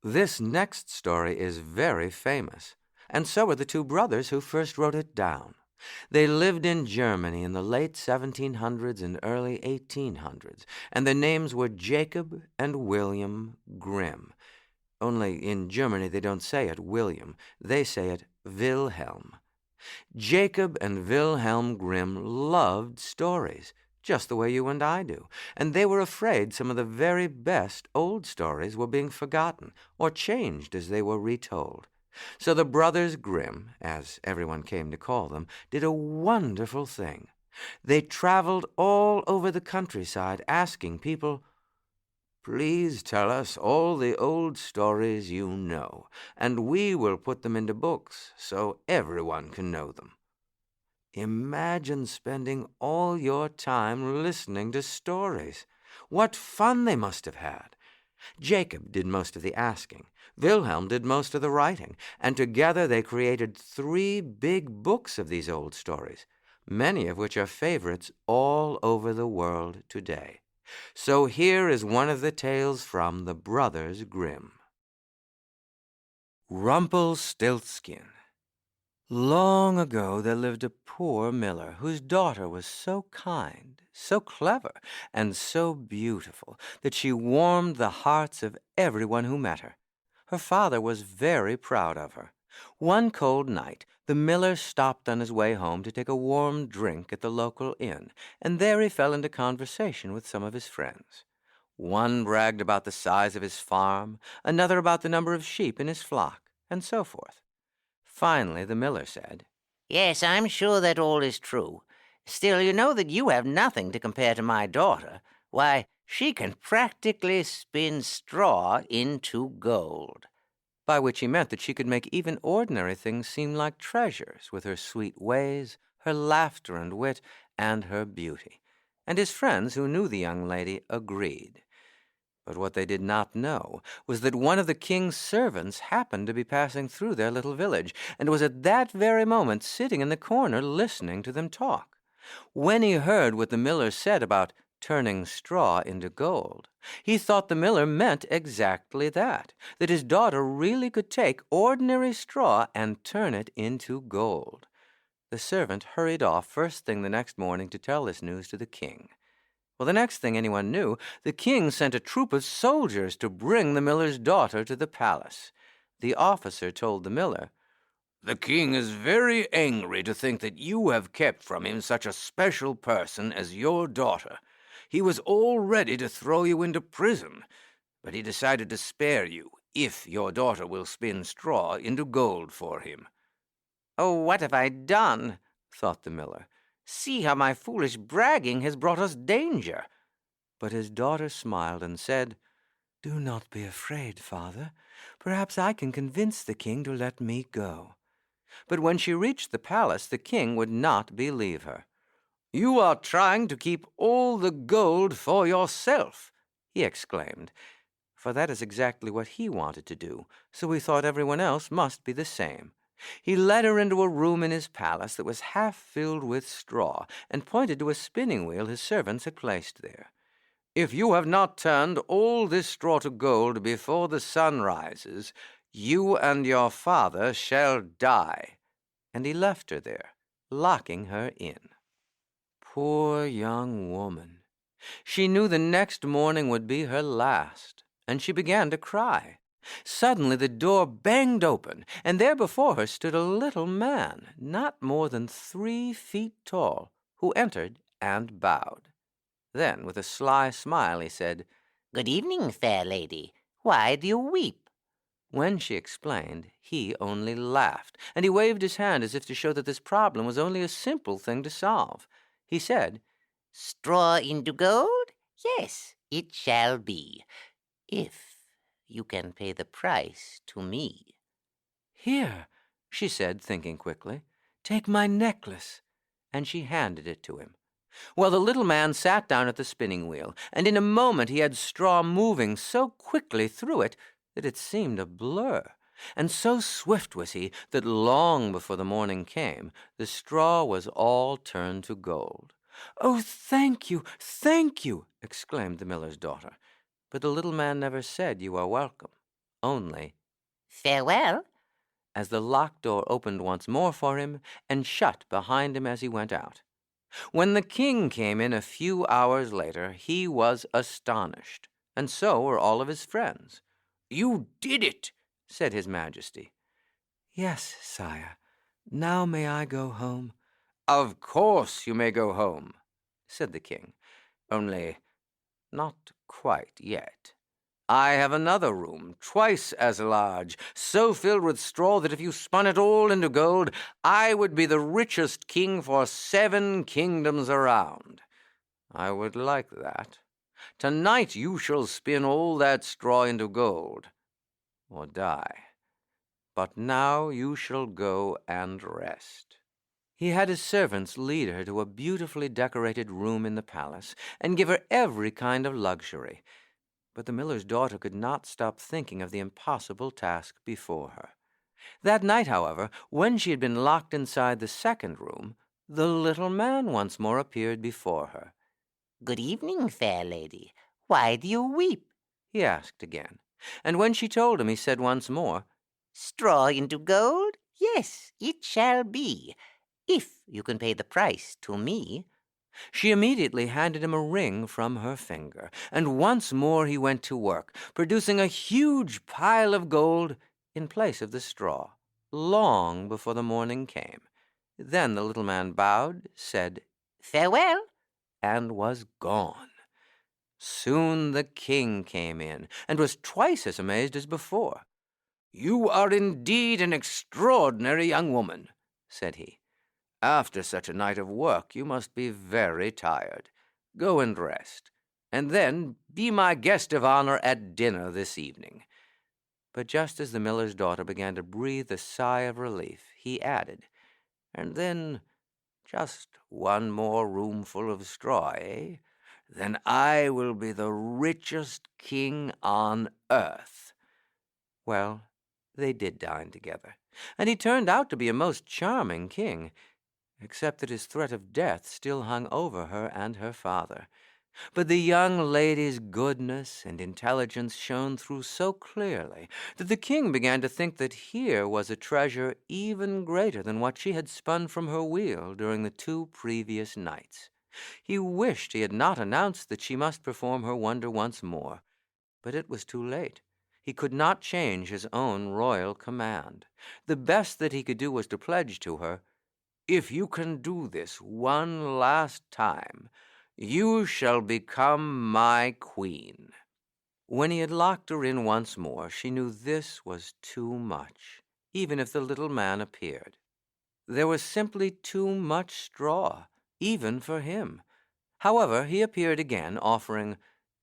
This next story is very famous, and so are the two brothers who first wrote it down. They lived in Germany in the late 1700s and early 1800s, and their names were Jacob and William Grimm. Only in Germany they don't say it William, they say it Wilhelm. Jacob and Wilhelm Grimm loved stories, just the way you and I do, and they were afraid some of the very best old stories were being forgotten or changed as they were retold. So the brothers Grimm, as everyone came to call them, did a wonderful thing. They traveled all over the countryside asking people, "Please tell us all the old stories you know, and we will put them into books so everyone can know them." Imagine spending all your time listening to stories. What fun they must have had. Jacob did most of the asking. Wilhelm did most of the writing, and together they created 3 big books of these old stories, many of which are favorites all over the world today. So here is one of the tales from the Brothers Grimm. Rumpelstiltskin. Long ago there lived a poor miller whose daughter was so kind, so clever, and so beautiful that she warmed the hearts of everyone who met her. Her father was very proud of her. One cold night the miller stopped on his way home to take a warm drink at the local inn, and there he fell into conversation with some of his friends. One bragged about the size of his farm, another about the number of sheep in his flock, and so forth. Finally, the miller said, "Yes, I'm sure that all is true. Still, you know that you have nothing to compare to my daughter. Why, she can practically spin straw into gold." by which he meant that she could make even ordinary things seem like treasures with her sweet ways, her laughter and wit, and her beauty. And his friends who knew the young lady agreed. But what they did not know was that one of the king's servants happened to be passing through their little village, and was at that very moment sitting in the corner listening to them talk. When he heard what the miller said about turning straw into gold, he thought the miller meant exactly that his daughter really could take ordinary straw and turn it into gold. The servant hurried off first thing the next morning to tell this news to the king. Well, the next thing anyone knew, the king sent a troop of soldiers to bring the miller's daughter to the palace. The officer told the miller, "The king is very angry to think that you have kept from him such a special person as your daughter. He was all ready to throw you into prison, but he decided to spare you if your daughter will spin straw into gold for him." "Oh, what have I done?" thought the miller. "See how my foolish bragging has brought us danger." But his daughter smiled and said, "Do not be afraid, father. Perhaps I can convince the king to let me go." But when she reached the palace, the king would not believe her. "You are trying to keep all the gold for yourself," he exclaimed, for that is exactly what he wanted to do, so he thought everyone else must be the same. He led her into a room in his palace that was half filled with straw, and pointed to a spinning wheel his servants had placed there. "If you have not turned all this straw to gold before the sun rises, you and your father shall die." And he left her there, locking her in. Poor young woman. She knew the next morning would be her last, and she began to cry. Suddenly the door banged open, and there before her stood a little man, not more than 3 feet tall, who entered and bowed. Then, with a sly smile, he said, "Good evening, fair lady. Why do you weep?" When she explained, he only laughed, and he waved his hand as if to show that this problem was only a simple thing to solve. He said, "Straw into gold? Yes, it shall be, if you can pay the price to me." "Here," she said, thinking quickly, "take my necklace." And she handed it to him. Well, the little man sat down at the spinning wheel, and in a moment he had straw moving so quickly through it that it seemed a blur. And so swift was he that long before the morning came, the straw was all turned to gold. "Oh, thank you!" exclaimed the miller's daughter. But the little man never said, "You are welcome." only "Farewell." as the locked door opened once more for him and shut behind him as he went out. When the king came in a few hours later, he was astonished, and so were all of his friends. "You did it," said his majesty. "Yes, sire. Now may I go home?" "Of course you may go home," said the king, "only not quite yet. I have another room, twice as large, so filled with straw that if you spun it all into gold, I would be the richest king for 7 kingdoms around. I would like that. Tonight you shall spin all that straw into gold, or die. But now you shall go and rest." He had his servants lead her to a beautifully decorated room in the palace and give her every kind of luxury. But the miller's daughter could not stop thinking of the impossible task before her. That night, however, when she had been locked inside the second room, the little man once more appeared before her. "Good evening, fair lady. Why do you weep?" he asked again. And when she told him, he said once more, "Straw into gold? Yes, it shall be, if you can pay the price to me." She immediately handed him a ring from her finger, and once more he went to work, producing a huge pile of gold in place of the straw, long before the morning came. Then the little man bowed, said, "Farewell," and was gone. Soon the king came in, and was twice as amazed as before. "You are indeed an extraordinary young woman," said he. "After such a night of work, you must be very tired. Go and rest, and then be my guest of honor at dinner this evening." But just as the miller's daughter began to breathe a sigh of relief, he added, "And then just one more roomful of straw, eh? Then I will be the richest king on earth." Well, they did dine together, and he turned out to be a most charming king, except that his threat of death still hung over her and her father. But the young lady's goodness and intelligence shone through so clearly that the king began to think that here was a treasure even greater than what she had spun from her wheel during the 2 previous nights. He wished he had not announced that she must perform her wonder once more, but it was too late. He could not change his own royal command. The best that he could do was to pledge to her, "If you can do this one last time, you shall become my queen." When he had locked her in once more, she knew this was too much, even if the little man appeared. There was simply too much straw, even for him. However, he appeared again, offering,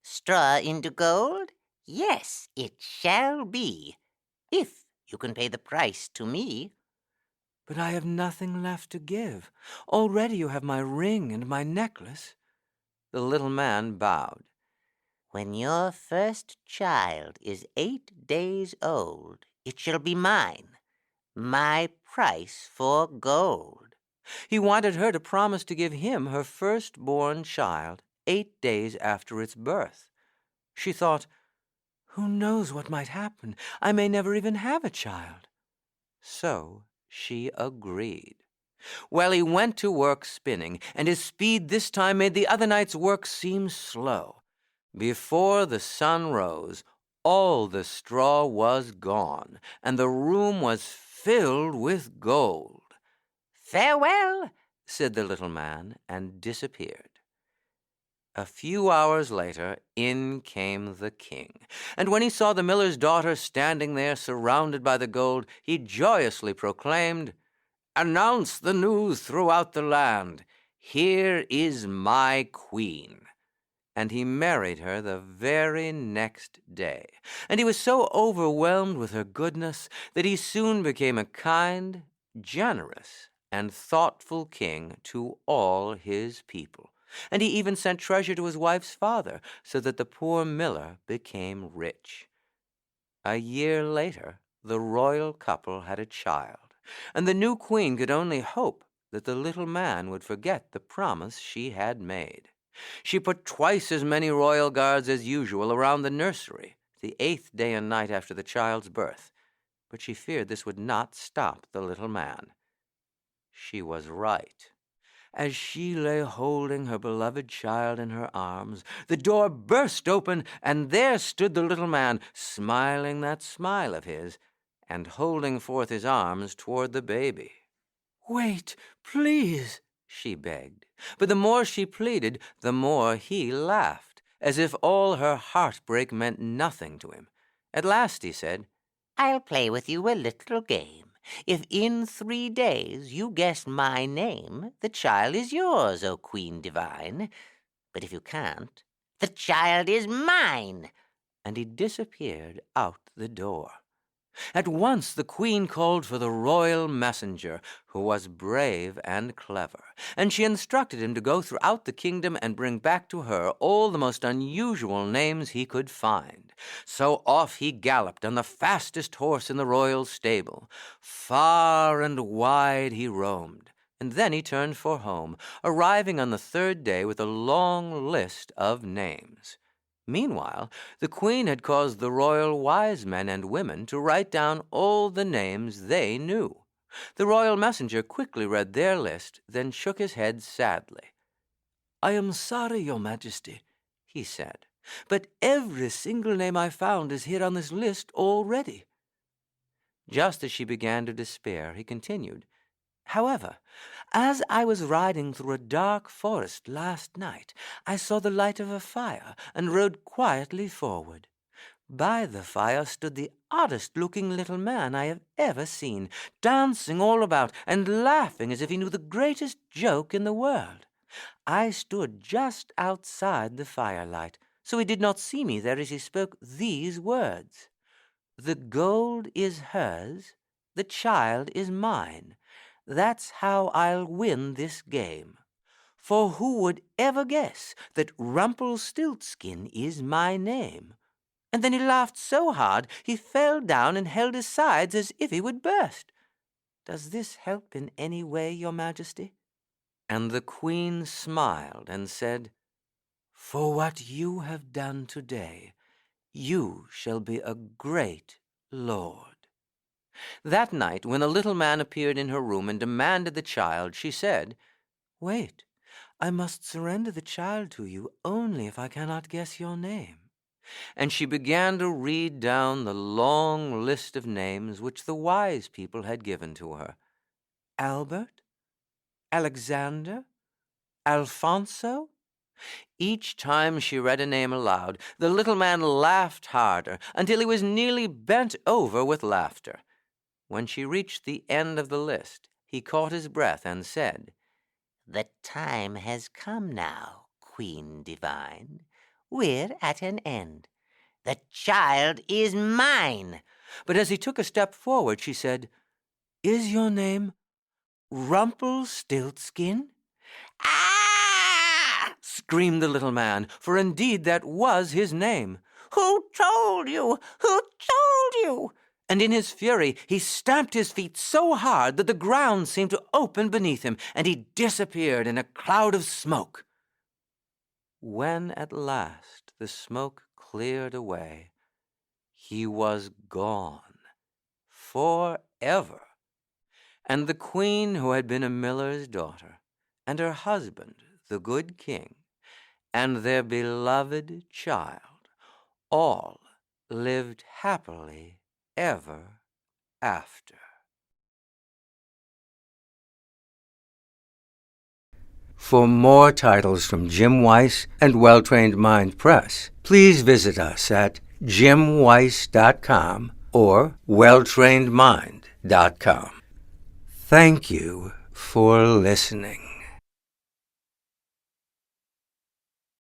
"Straw into gold? Yes, it shall be, if you can pay the price to me." "But I have nothing left to give. Already you have my ring and my necklace." The little man bowed. "When your first child is 8 days old, it shall be mine, my price for gold." He wanted her to promise to give him her first-born child 8 days after its birth. She thought, "Who knows what might happen? I may never even have a child." So she agreed. Well, he went to work spinning, and his speed this time made the other night's work seem slow. Before the sun rose, all the straw was gone, and the room was filled with gold. "Farewell," said the little man, and disappeared. A few hours later, in came the king, and when he saw the miller's daughter standing there surrounded by the gold, he joyously proclaimed, "Announce the news throughout the land. Here is my queen." And he married her the very next day. And he was so overwhelmed with her goodness that he soon became a kind, generous, and thoughtful king to all his people. And he even sent treasure to his wife's father, so that the poor miller became rich. A year later, the royal couple had a child, and the new queen could only hope that the little man would forget the promise she had made. She put twice as many royal guards as usual around the nursery the 8th day and night after the child's birth, but she feared this would not stop the little man. She was right. As she lay holding her beloved child in her arms, the door burst open, and there stood the little man, smiling that smile of his, and holding forth his arms toward the baby. "Wait, please," she begged. But the more she pleaded, the more he laughed, as if all her heartbreak meant nothing to him. At last he said, "I'll play with you a little game. If in 3 days you guess my name, the child is yours, O Queen Divine. But if you can't, the child is mine." And he disappeared out the door. At once the queen called for the royal messenger, who was brave and clever, and she instructed him to go throughout the kingdom and bring back to her all the most unusual names he could find. So off he galloped on the fastest horse in the royal stable. Far and wide he roamed, and then he turned for home, arriving on the 3rd day with a long list of names. Meanwhile, the queen had caused the royal wise men and women to write down all the names they knew. The royal messenger quickly read their list, then shook his head sadly. "I am sorry, Your Majesty," he said, "but every single name I found is here on this list already." Just as she began to despair, he continued, "However, as I was riding through a dark forest last night, I saw the light of a fire and rode quietly forward. By the fire stood the oddest-looking little man I have ever seen, dancing all about and laughing as if he knew the greatest joke in the world. I stood just outside the firelight, so he did not see me there as he spoke these words: 'The gold is hers, the child is mine. That's how I'll win this game. For who would ever guess that Rumpelstiltskin is my name?' And then he laughed so hard he fell down and held his sides as if he would burst. Does this help in any way, Your Majesty?" And the queen smiled and said, "For what you have done today, you shall be a great lord." That night, when the little man appeared in her room and demanded the child, she said, "Wait, I must surrender the child to you only if I cannot guess your name." And she began to read down the long list of names which the wise people had given to her. Albert? Alexander? Alfonso? Each time she read a name aloud, the little man laughed harder until he was nearly bent over with laughter. When she reached the end of the list, he caught his breath and said, "The time has come now, Queen Divine. We're at an end. The child is mine." But as he took a step forward, she said, "Is your name Rumpelstiltskin?" "Ah!" screamed the little man, for indeed that was his name. "Who told you? Who told you?" And in his fury, he stamped his feet so hard that the ground seemed to open beneath him, and he disappeared in a cloud of smoke. When at last the smoke cleared away, he was gone forever. And the queen, who had been a miller's daughter, and her husband, the good king, and their beloved child, all lived happily ever after. For more titles from Jim Weiss and Well-Trained Mind Press, please visit us at jimweiss.com or welltrainedmind.com. Thank you for listening.